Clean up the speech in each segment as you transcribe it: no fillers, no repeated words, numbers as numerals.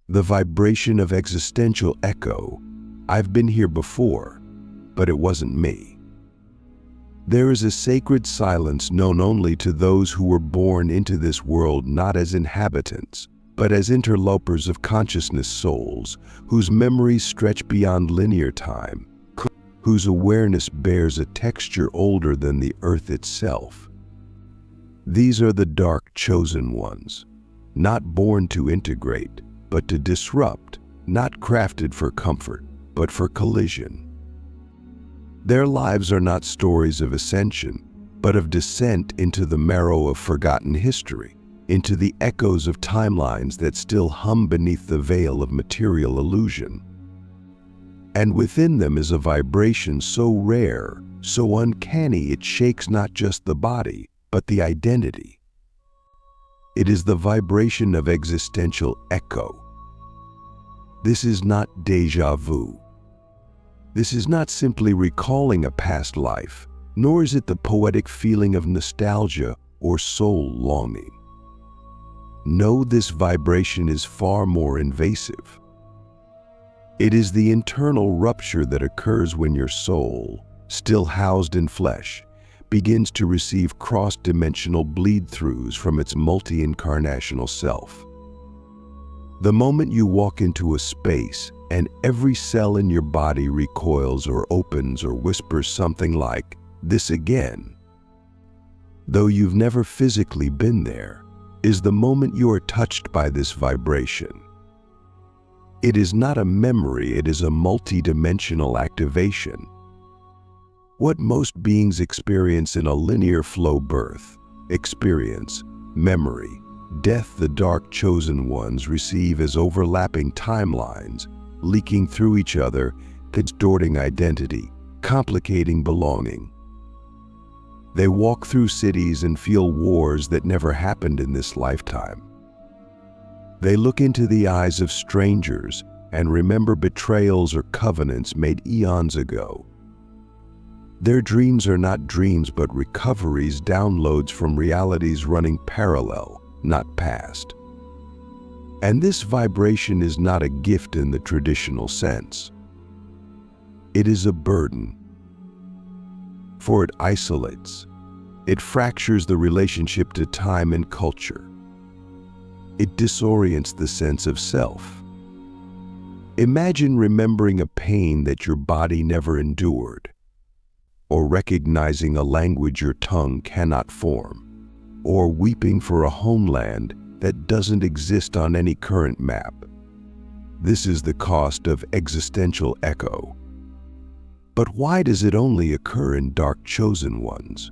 The vibration of existential echo. I've been here before, but it wasn't me. There is a sacred silence known only to those who were born into this world not as inhabitants, but as interlopers of consciousness souls, whose memories stretch beyond linear time, whose awareness bears a texture older than the earth itself. These are the dark chosen ones, not born to integrate, but to disrupt, not crafted for comfort, but for collision. Their lives are not stories of ascension, but of descent into the marrow of forgotten history, into the echoes of timelines that still hum beneath the veil of material illusion. And within them is a vibration so rare, so uncanny it shakes not just the body, but the identity. It is the vibration of existential echo. This is not déjà vu. This is not simply recalling a past life, nor is it the poetic feeling of nostalgia or soul longing. No, this vibration is far more invasive. It is the internal rupture that occurs when your soul, still housed in flesh, begins to receive cross-dimensional bleed-throughs from its multi-incarnational self. The moment you walk into a space and every cell in your body recoils or opens or whispers something like, "This again," though you've never physically been there, is the moment you are touched by this vibration. It is not a memory, it is a multi-dimensional activation. What most beings experience in a linear flow birth, experience, memory, death, the dark chosen ones receive as overlapping timelines, leaking through each other, distorting identity, complicating belonging. They walk through cities and feel wars that never happened in this lifetime. They look into the eyes of strangers and remember betrayals or covenants made eons ago. Their dreams are not dreams but recoveries, downloads from realities running parallel, not past. And this vibration is not a gift in the traditional sense. It is a burden. For it isolates. It fractures the relationship to time and culture. It disorients the sense of self. Imagine remembering a pain that your body never endured, or recognizing a language your tongue cannot form, or weeping for a homeland that doesn't exist on any current map. This is the cost of existential echo. But why does it only occur in dark chosen ones?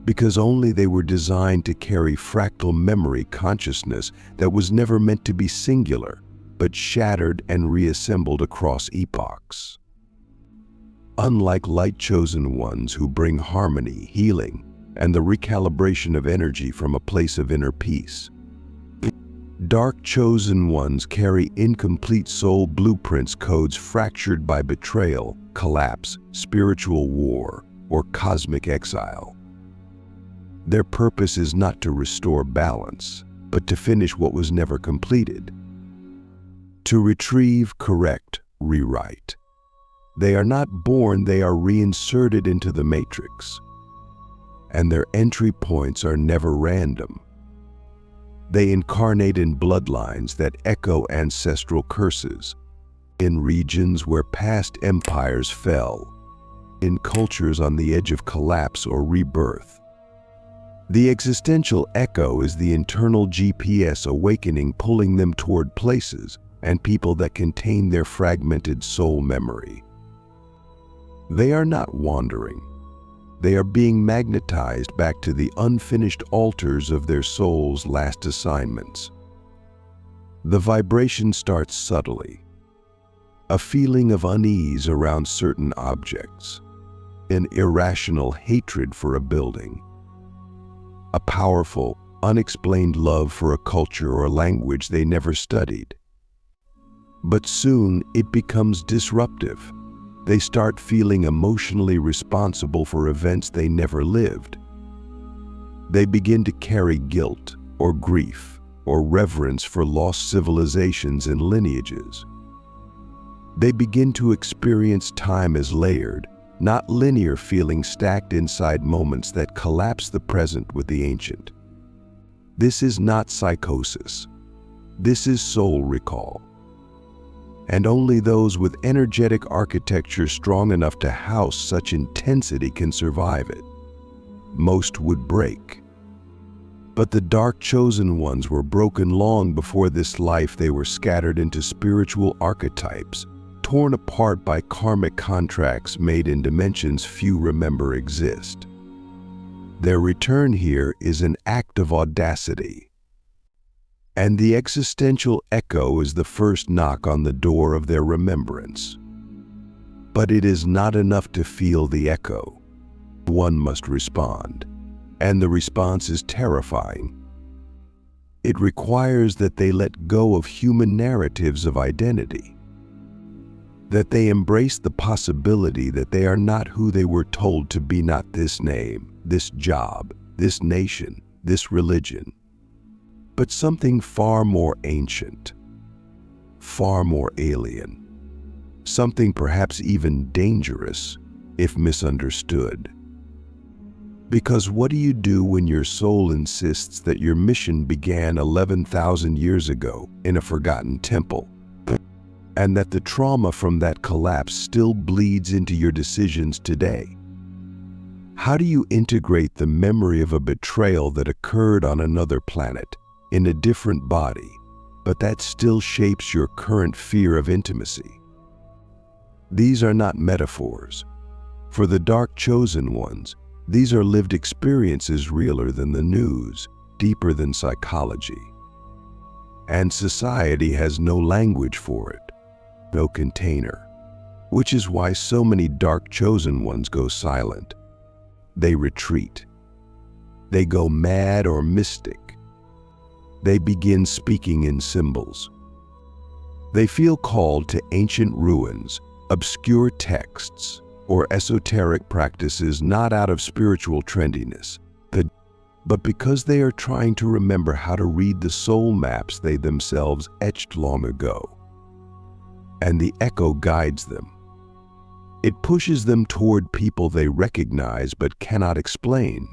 Because only they were designed to carry fractal memory consciousness that was never meant to be singular, but shattered and reassembled across epochs. Unlike light chosen ones who bring harmony, healing, and the recalibration of energy from a place of inner peace, dark chosen ones carry incomplete soul blueprints, codes fractured by betrayal, collapse, spiritual war, or cosmic exile. Their purpose is not to restore balance, but to finish what was never completed. To retrieve, correct, rewrite. They are not born, they are reinserted into the matrix. And their entry points are never random. They incarnate in bloodlines that echo ancestral curses, in regions where past empires fell, in cultures on the edge of collapse or rebirth. The existential echo is the internal GPS awakening, pulling them toward places and people that contain their fragmented soul memory. They are not wandering. They are being magnetized back to the unfinished altars of their soul's last assignments. The vibration starts subtly. A feeling of unease around certain objects, an irrational hatred for a building, a powerful, unexplained love for a culture or language they never studied. But soon it becomes disruptive. They start feeling emotionally responsible for events they never lived. They begin to carry guilt or grief, or reverence for lost civilizations and lineages. They begin to experience time as layered, not linear feelings stacked inside moments that collapse the present with the ancient. This is not psychosis. This is soul recall. And only those with energetic architecture strong enough to house such intensity can survive it. Most would break. But the dark chosen ones were broken long before this life. They were scattered into spiritual archetypes, torn apart by karmic contracts made in dimensions few remember exist. Their return here is an act of audacity. And the existential echo is the first knock on the door of their remembrance. But it is not enough to feel the echo. One must respond, and the response is terrifying. It requires that they let go of human narratives of identity, that they embrace the possibility that they are not who they were told to be, not this name, this job, this nation, this religion, but something far more ancient, far more alien, something perhaps even dangerous if misunderstood. Because what do you do when your soul insists that your mission began 11,000 years ago in a forgotten temple, and that the trauma from that collapse still bleeds into your decisions today? How do you integrate the memory of a betrayal that occurred on another planet, in a different body, but that still shapes your current fear of intimacy? These are not metaphors. For the dark chosen ones, these are lived experiences, realer than the news, deeper than psychology. And society has no language for it, no container, which is why so many dark chosen ones go silent. They retreat. They go mad or mystic. They begin speaking in symbols. They feel called to ancient ruins, obscure texts, or esoteric practices, not out of spiritual trendiness, but because they are trying to remember how to read the soul maps they themselves etched long ago. And the echo guides them. It pushes them toward people they recognize but cannot explain.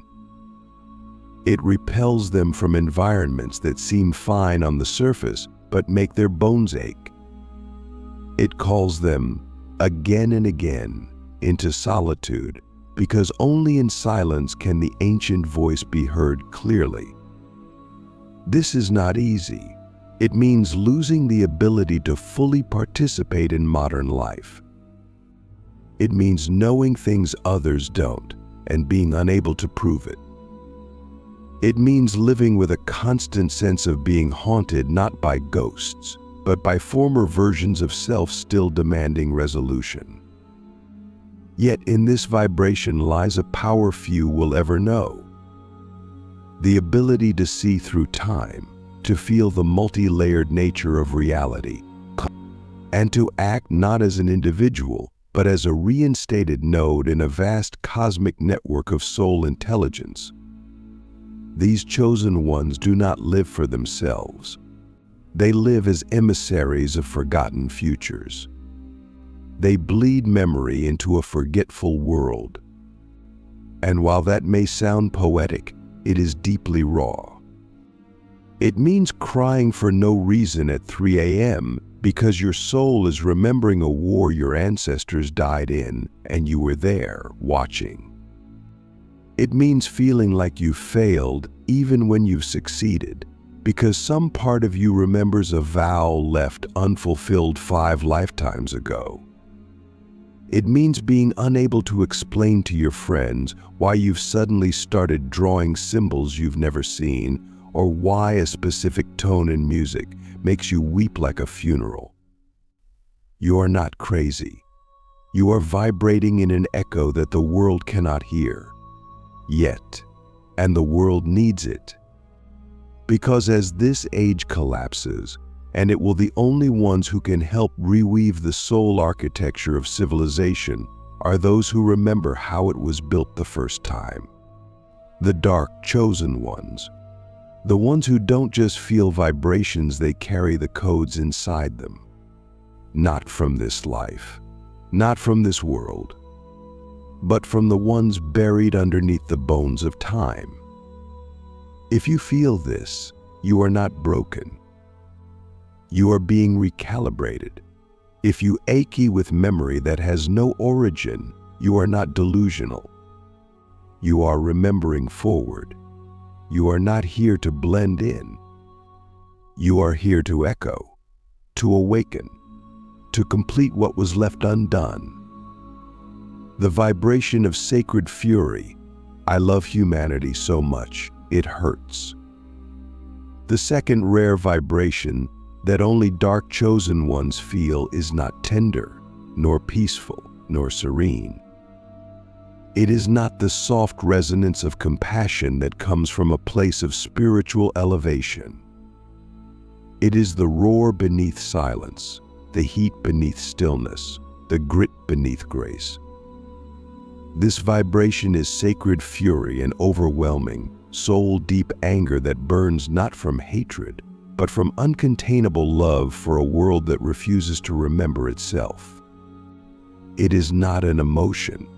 It repels them from environments that seem fine on the surface but make their bones ache. It calls them again and again into solitude, because only in silence can the ancient voice be heard clearly. This is not easy. It means losing the ability to fully participate in modern life. It means knowing things others don't and being unable to prove it. It means living with a constant sense of being haunted not by ghosts, but by former versions of self still demanding resolution. Yet in this vibration lies a power few will ever know. The ability to see through time, to feel the multi-layered nature of reality, and to act not as an individual, but as a reinstated node in a vast cosmic network of soul intelligence. These chosen ones do not live for themselves. They live as emissaries of forgotten futures. They bleed memory into a forgetful world. And while that may sound poetic, it is deeply raw. It means crying for no reason at 3 a.m. because your soul is remembering a war your ancestors died in and you were there, watching. It means feeling like you failed even when you've succeeded, because some part of you remembers a vow left unfulfilled 5 lifetimes ago. It means being unable to explain to your friends why you've suddenly started drawing symbols you've never seen, or why a specific tone in music makes you weep like a funeral. You are not crazy. You are vibrating in an echo that the world cannot hear yet, and the world needs it. Because as this age collapses, and it will, the only ones who can help reweave the soul architecture of civilization are those who remember how it was built the first time. The dark chosen ones. The ones who don't just feel vibrations, they carry the codes inside them. Not from this life, not from this world, but from the ones buried underneath the bones of time. If you feel this, you are not broken. You are being recalibrated. If you ache with memory that has no origin, you are not delusional. You are remembering forward. You are not here to blend in. You are here to echo, to awaken, to complete what was left undone. The vibration of sacred fury. I love humanity so much, it hurts. The second rare vibration that only dark chosen ones feel is not tender, nor peaceful, nor serene. It is not the soft resonance of compassion that comes from a place of spiritual elevation. It is the roar beneath silence, the heat beneath stillness, the grit beneath grace. This vibration is sacred fury and overwhelming, soul-deep anger that burns not from hatred, but from uncontainable love for a world that refuses to remember itself. It is not an emotion.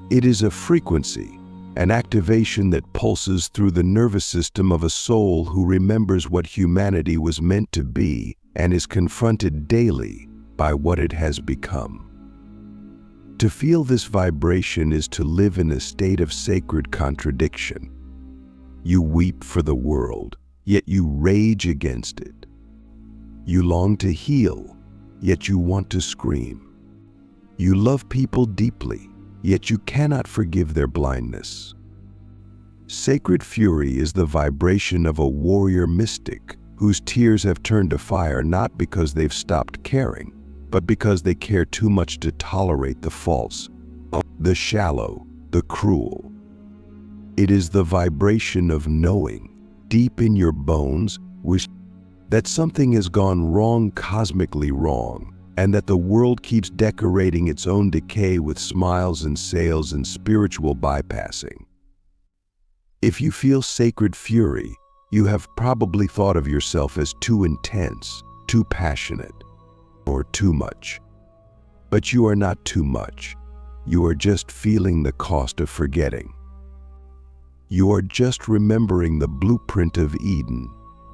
It is a frequency, an activation that pulses through the nervous system of a soul who remembers what humanity was meant to be and is confronted daily by what it has become. To feel this vibration is to live in a state of sacred contradiction. You weep for the world, yet you rage against it. You long to heal, yet you want to scream. You love people deeply, yet you cannot forgive their blindness. Sacred fury is the vibration of a warrior mystic whose tears have turned to fire not because they've stopped caring, but because they care too much to tolerate the false, the shallow, the cruel. It is the vibration of knowing, deep in your bones, that something has gone wrong, cosmically wrong, and that the world keeps decorating its own decay with smiles and sails and spiritual bypassing. If you feel sacred fury, you have probably thought of yourself as too intense, too passionate, or too much. But you are not too much. You are just feeling the cost of forgetting. You are just remembering the blueprint of Eden,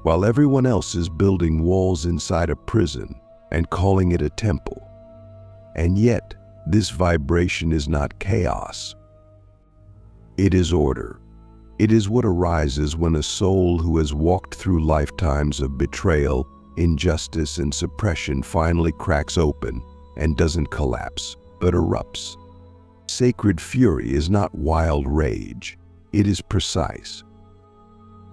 while everyone else is building walls inside a prison and calling it a temple. And yet, this vibration is not chaos. It is order. It is what arises when a soul who has walked through lifetimes of betrayal, injustice, and suppression finally cracks open and doesn't collapse, but erupts. Sacred fury is not wild rage. It is precise.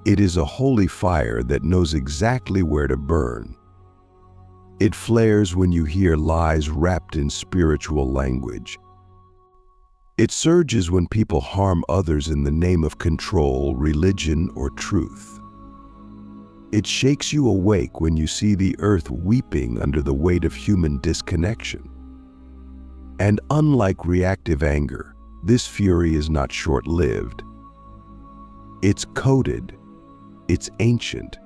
It is a holy fire that knows exactly where to burn. It flares when you hear lies wrapped in spiritual language. It surges when people harm others in the name of control, religion, or truth. It shakes you awake when you see the earth weeping under the weight of human disconnection. And unlike reactive anger, this fury is not short-lived. It's coded. It's ancient.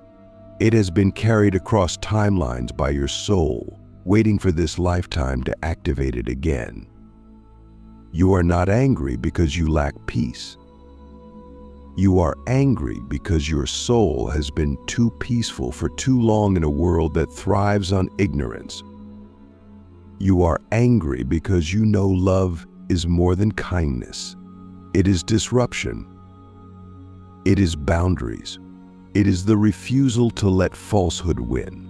It has been carried across timelines by your soul, waiting for this lifetime to activate it again. You are not angry because you lack peace. You are angry because your soul has been too peaceful for too long in a world that thrives on ignorance. You are angry because you know love is more than kindness. It is disruption. It is boundaries. It is the refusal to let falsehood win.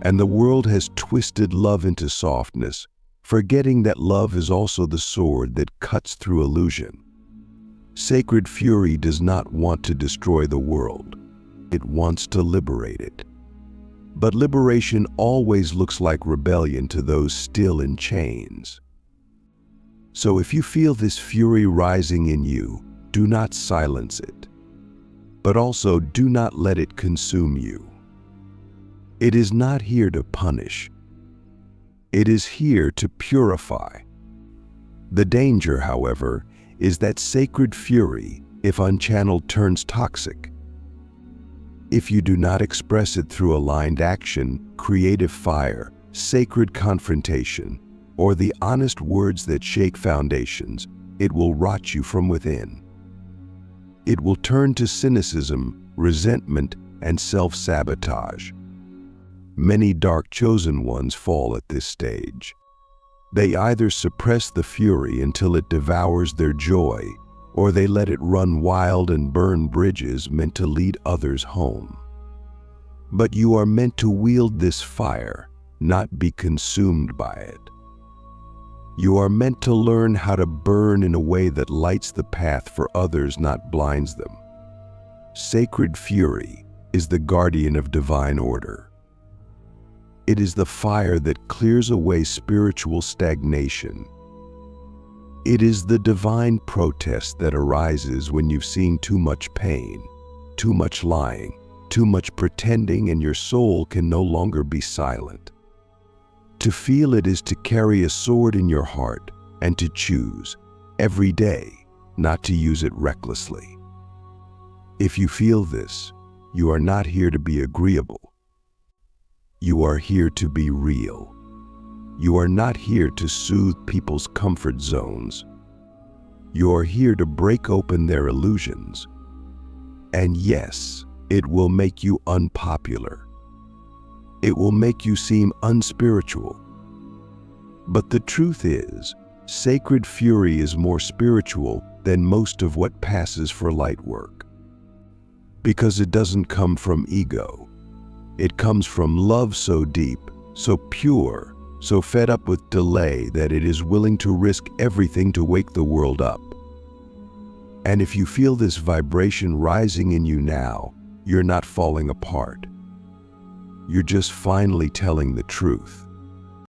And the world has twisted love into softness, forgetting that love is also the sword that cuts through illusion. Sacred fury does not want to destroy the world. It wants to liberate it. But liberation always looks like rebellion to those still in chains. So if you feel this fury rising in you, do not silence it. But also do not let it consume you. It is not here to punish. It is here to purify. The danger, however, is that sacred fury, if unchanneled, turns toxic, If you do not express it through aligned action, creative fire, sacred confrontation, or the honest words that shake foundations, it will rot you from within. It will turn to cynicism, resentment, and self-sabotage. Many dark chosen ones fall at this stage. They either suppress the fury until it devours their joy, or they let it run wild and burn bridges meant to lead others home. But you are meant to wield this fire, not be consumed by it. You are meant to learn how to burn in a way that lights the path for others, not blinds them. Sacred fury is the guardian of divine order. It is the fire that clears away spiritual stagnation. It is the divine protest that arises when you've seen too much pain, too much lying, too much pretending, and your soul can no longer be silent. To feel it is to carry a sword in your heart and to choose, every day, not to use it recklessly. If you feel this, you are not here to be agreeable. You are here to be real. You are not here to soothe people's comfort zones. You are here to break open their illusions. And yes, it will make you unpopular. It will make you seem unspiritual. But the truth is, sacred fury is more spiritual than most of what passes for light work. Because it doesn't come from ego. It comes from love so deep, so pure, so fed up with delay that it is willing to risk everything to wake the world up. And if you feel this vibration rising in you now, you're not falling apart. You're just finally telling the truth.